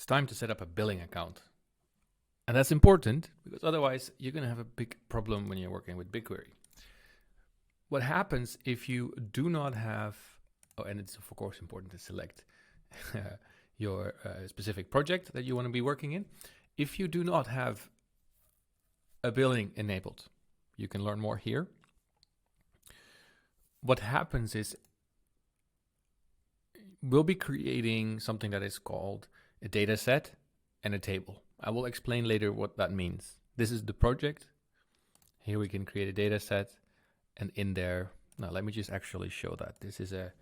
It's time to set up a billing account. And that's important because otherwise you're going to have a big problem when you're working with BigQuery. What happens if you do not have, and it's of course important to select your specific project that you want to be working in. If you do not have a billing enabled, you can learn more here. What happens is we'll be creating something that is called a data set and a table. I will explain later what that means. This is the project. Here we can create a data set, and in there, now let me just actually show that. This is a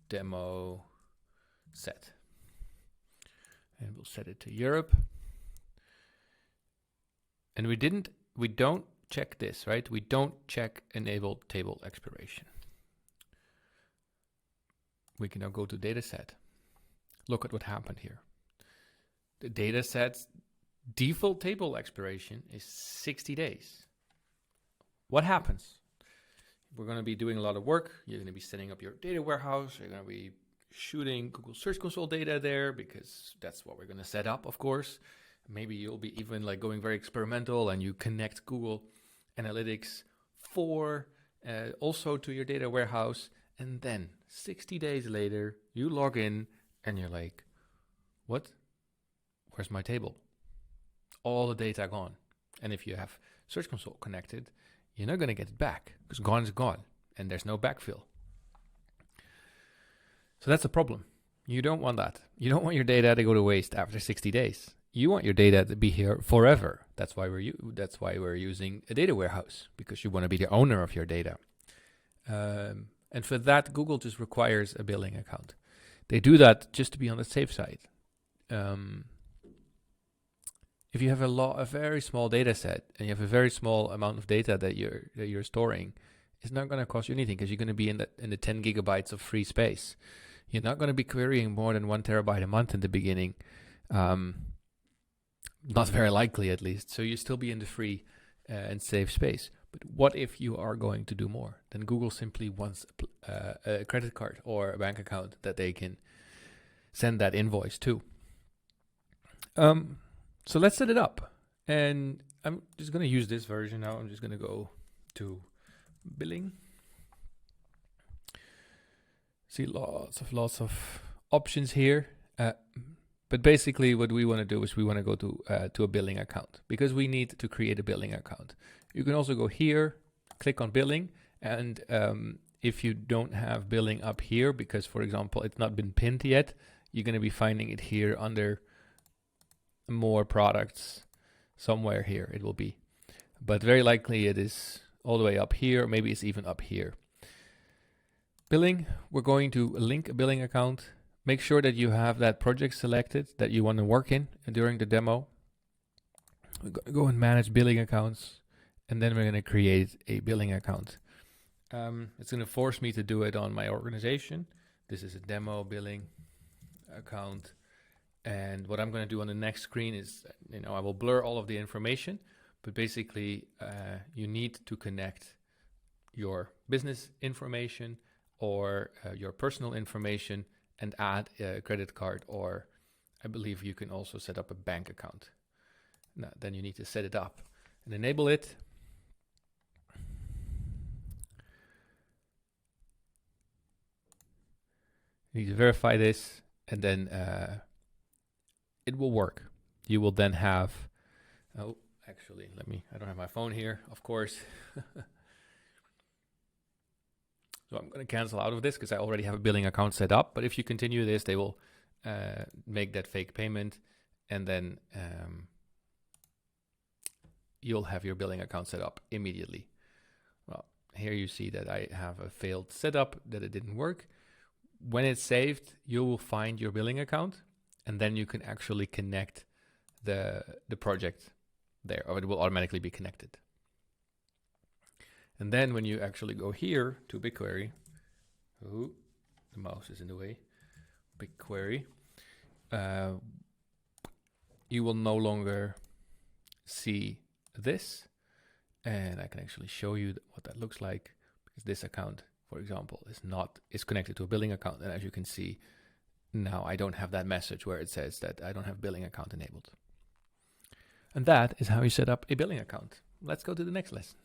demo set. And we'll set it to Europe. And we don't check this, right? We don't check enable table expiration. We can now go to dataset. Look at what happened here. The dataset's default table expiration is 60 days. What happens? We're going to be doing a lot of work. You're going to be setting up your data warehouse. You're going to be shooting Google Search Console data there because that's what we're going to set up, of course. Maybe you'll be even like going very experimental and you connect Google Analytics 4 also to your data warehouse. And then 60 days later, you log in and you're like, what? Where's my table? All the data gone. And if you have Search Console connected, you're not going to get it back because gone is gone and there's no backfill. So that's a problem. You don't want that. You don't want your data to go to waste after 60 days. You want your data to be here forever. That's why we're using a data warehouse, because you want to be the owner of your data. And for that, Google just requires a billing account. They do that just to be on the safe side. If you have a very small data set and you have a very small amount of data that you're storing, it's not going to cost you anything because you're going to be in the 10 gigabytes of free space. You're not going to be querying more than 1 terabyte a month in the beginning. Not very likely, at least. So you still be in the free and safe space. But what if you are going to do more? Then Google simply wants a credit card or a bank account that they can send that invoice to. So let's set it up. And I'm just going to use this version now. I'm just going to go to billing. See lots of options here. But basically what we want to do is we want to go to a billing account because we need to create a billing account. You can also go here, click on billing. And if you don't have billing up here, because for example, it's not been pinned yet, you're going to be finding it here under more products. Somewhere here it will be. But very likely it is all the way up here. Maybe it's even up here. Billing, we're going to link a billing account. Make sure that you have that project selected that you want to work in during the demo. We're going to go and manage billing accounts, and then we're going to create a billing account. It's going to force me to do it on my organization. This is a demo billing account. And what I'm going to do on the next screen is, I will blur all of the information, but basically you need to connect your business information or your personal information and add a credit card, or I believe you can also set up a bank account. Now, then you need to set it up and enable it. You need to verify this, and then it will work. You will then have, I don't have my phone here, of course. So I'm going to cancel out of this because I already have a billing account set up. But if you continue this, they will make that fake payment, and then you'll have your billing account set up immediately. Well, here you see that I have a failed setup, that it didn't work. When it's saved, you will find your billing account, and then you can actually connect the project there, or it will automatically be connected. And then when you actually go here to BigQuery, the mouse is in the way, BigQuery, you will no longer see this. And I can actually show you what that looks like, because this account, for example, is connected to a billing account. And as you can see, now I don't have that message where it says that I don't have billing account enabled. And that is how you set up a billing account. Let's go to the next lesson.